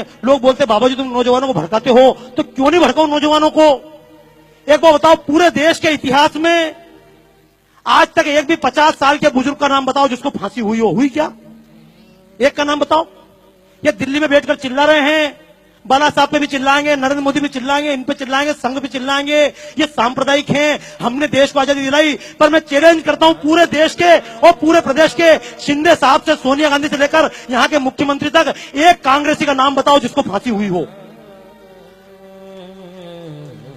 हैं, लोग बोलते बाबा जी तुम नौजवानों को भड़काते हो, तो क्यों नहीं भड़काओ नौजवानों को। एक बार बताओ, पूरे देश के इतिहास में आज तक एक भी 50 साल के बुजुर्ग का नाम बताओ जिसको फांसी हुई हो, हुई क्या? एक का नाम बताओ। ये दिल्ली में बैठकर चिल्ला रहे हैं, बाला साहब पे भी चिल्लाएंगे, नरेंद्र मोदी भी चिल्लाएंगे, इन पे चिल्लाएंगे, संघ भी चिल्लाएंगे, ये सांप्रदायिक हैं, हमने देश को आजादी दिलाई। पर मैं चैलेंज करता हूं पूरे देश के और पूरे प्रदेश के, शिंदे साहब से सोनिया गांधी से लेकर यहां के मुख्यमंत्री तक, एक कांग्रेसी का नाम बताओ जिसको फांसी हुई हो।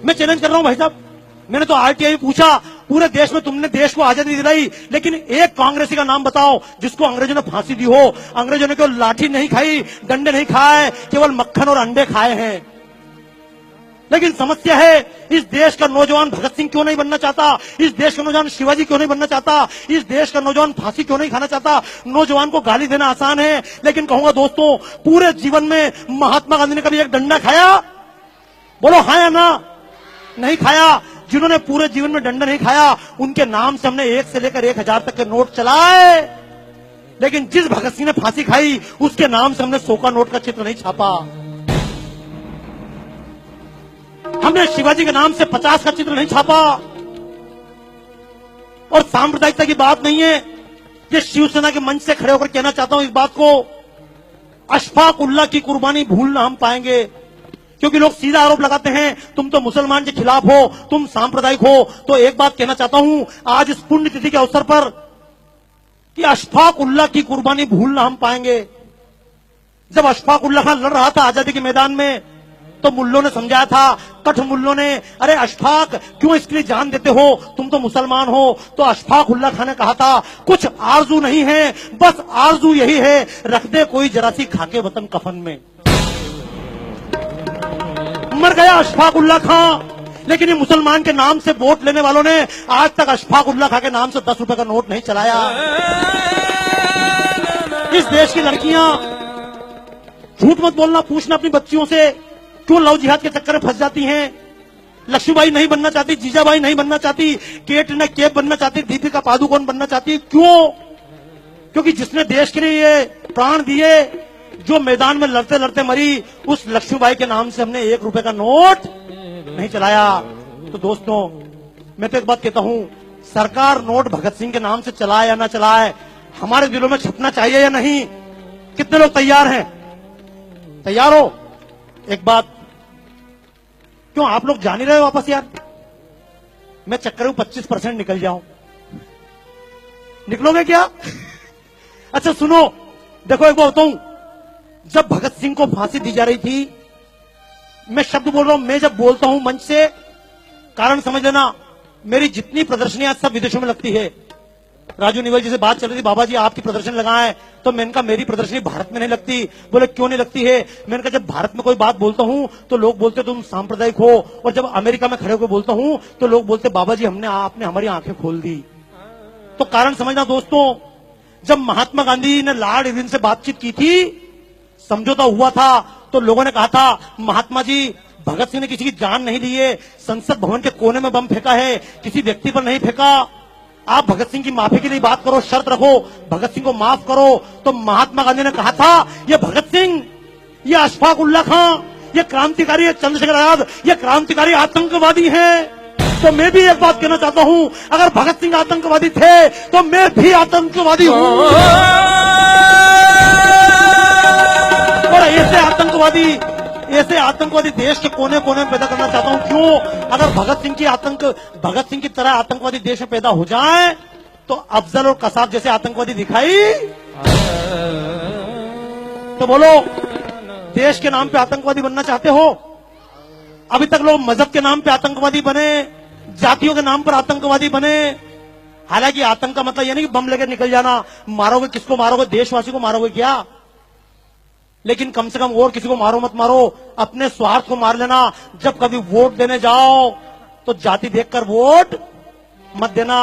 मैं चैलेंज कर रहा हूं भाई साहब, मैंने तो आरटीआई पूछा, पूरे देश में तुमने देश को आजादी दिलाई, लेकिन एक कांग्रेसी का नाम बताओ जिसको अंग्रेजों ने फांसी दी हो। अंग्रेजों ने केवल लाठी नहीं खाई, डंडे नहीं खाए, केवल मक्खन और अंडे खाए हैं। लेकिन समस्या है, इस देश का नौजवान भगत सिंह क्यों नहीं बनना चाहता, इस देश का नौजवान शिवाजी क्यों नहीं बनना चाहता, इस देश का नौजवान फांसी क्यों नहीं खाना चाहता। नौजवान को गाली देना आसान है, लेकिन कहूंगा दोस्तों, पूरे जीवन में महात्मा गांधी ने कभी एक डंडा खाया? बोलो हाँ या ना? नहीं खाया। जिन्होंने पूरे जीवन में डंडा नहीं खाया, उनके नाम से हमने 1 से लेकर 1000 तक के नोट चलाए, लेकिन जिस भगत सिंह ने फांसी खाई, उसके नाम से हमने 100 का नोट का चित्र नहीं छापा। हमने शिवाजी के नाम से 50 का चित्र नहीं छापा। और सांप्रदायिकता की बात नहीं है, ये शिवसेना के मंच से खड़े होकर कहना चाहता हूं इस बात को, अशफाक उल्लाह की कुर्बानी भूलना हम पाएंगे। क्योंकि लोग सीधा आरोप लगाते हैं, तुम तो मुसलमान के खिलाफ हो, तुम सांप्रदायिक हो। तो एक बात कहना चाहता हूं आज इस पुण्यतिथि के अवसर पर, कि अशफाक उल्लाह की कुर्बानी भूलना हम पाएंगे। जब अशफाक उल्लाह खान लड़ रहा था आजादी के मैदान में, तो मुल्लों ने समझाया था, कठ मुल्लों ने, अरे अशफाक क्यों इसके लिए जान देते हो, तुम तो मुसलमान हो। तो अशफाक उल्लाह खान ने कहा था, कुछ आरजू नहीं है, बस आरजू यही है, रख दे कोई जरा सी खाके वतन कफन में। मर गया अशफाक उल्लाह खां। लेकिन ये मुसलमान के नाम से वोट लेने वालों ने आज तक अशफाक उल्लाह खां के नाम से 10 रुपए का नोट नहीं चलाया। इस देश की लड़कियां, झूठ मत बोलना, पूछना अपनी बच्चियों से, क्यों लव जिहाद के चक्कर में फंस जाती हैं। लक्ष्मीबाई नहीं बनना चाहती, जीजाबाई नहीं बनना चाहती, केट ने केप बनना चाहती, दीपिका पादुकोण बनना चाहती। क्यों? क्योंकि जिसने देश के लिए ये प्राण दिए, जो मैदान में लड़ते लड़ते मरी, उस लक्ष्मीबाई के नाम से हमने 1 रुपए का नोट नहीं चलाया। तो दोस्तों, मैं तो एक बात कहता हूं, सरकार नोट भगत सिंह के नाम से चलाए या ना चलाए, हमारे दिलों में छपना चाहिए या नहीं? कितने लोग तैयार हैं? तैयार हो? एक बात, क्यों आप लोग जान ही रहे हो वापस यार? मैं चक्कर में 25% निकल जाऊं, निकलोगे क्या? अच्छा सुनो, देखो एक बात बताऊं, जब भगत सिंह को फांसी दी जा रही थी, मैं शब्द बोल रहा हूं, मैं जब बोलता हूं मंच से, कारण समझ लेना, मेरी जितनी प्रदर्शनियां सब विदेशों में लगती है। राजू निवल जी से बात चल रही थी, बाबा जी आपकी प्रदर्शन लगाएं, तो मैंने कहा मेरी प्रदर्शनी भारत में नहीं लगती। बोले क्यों नहीं लगती है? मैंने कहा जब भारत में कोई बात बोलता हूं तो लोग बोलते तुम सांप्रदायिक हो, और जब अमेरिका में खड़े होकर बोलता हूं तो लोग बोलते बाबा जी आपने हमारी आंखें खोल दी। तो कारण समझना दोस्तों, जब महात्मा गांधी ने लॉर्ड इरविन से बातचीत की थी, समझौता हुआ था, तो लोगों ने कहा था महात्मा जी, भगत सिंह ने किसी की जान नहीं ली है, संसद भवन के कोने में बम फेंका है, किसी व्यक्ति पर नहीं फेंका। आप भगत सिंह की माफी के लिए बात करो, शर्त रखो, भगत सिंह को माफ करो। तो महात्मा गांधी ने कहा था, ये भगत सिंह, ये अशफाक उल्लाह खां, ये क्रांतिकारी, ये चंद्रशेखर आजाद, ये क्रांतिकारी आतंकवादी हैं। तो मैं भी एक बात कहना चाहता हूं, अगर भगत सिंह आतंकवादी थे तो मैं भी आतंकवादी हूं। और ऐसे आतंकवादी देश के कोने कोने में पैदा करना चाहता हूं। क्यों? अगर भगत सिंह की तरह आतंकवादी देश में पैदा हो जाए, तो अफजल और कसाब जैसे आतंकवादी दिखाई, तो बोलो देश के नाम पे आतंकवादी बनना चाहते हो? अभी तक लोग मजहब के नाम पे आतंकवादी बने, जातियों के नाम पर आतंकवादी बने। हालांकि आतंक का मतलब यह नहीं कि बम लेकर निकल जाना, मारोगे किसको मारोगे? देशवासी को मारोगे क्या? लेकिन कम से कम और किसी को मारो मत मारो, अपने स्वार्थ को मार लेना। जब कभी वोट देने जाओ तो जाति देखकर वोट मत देना।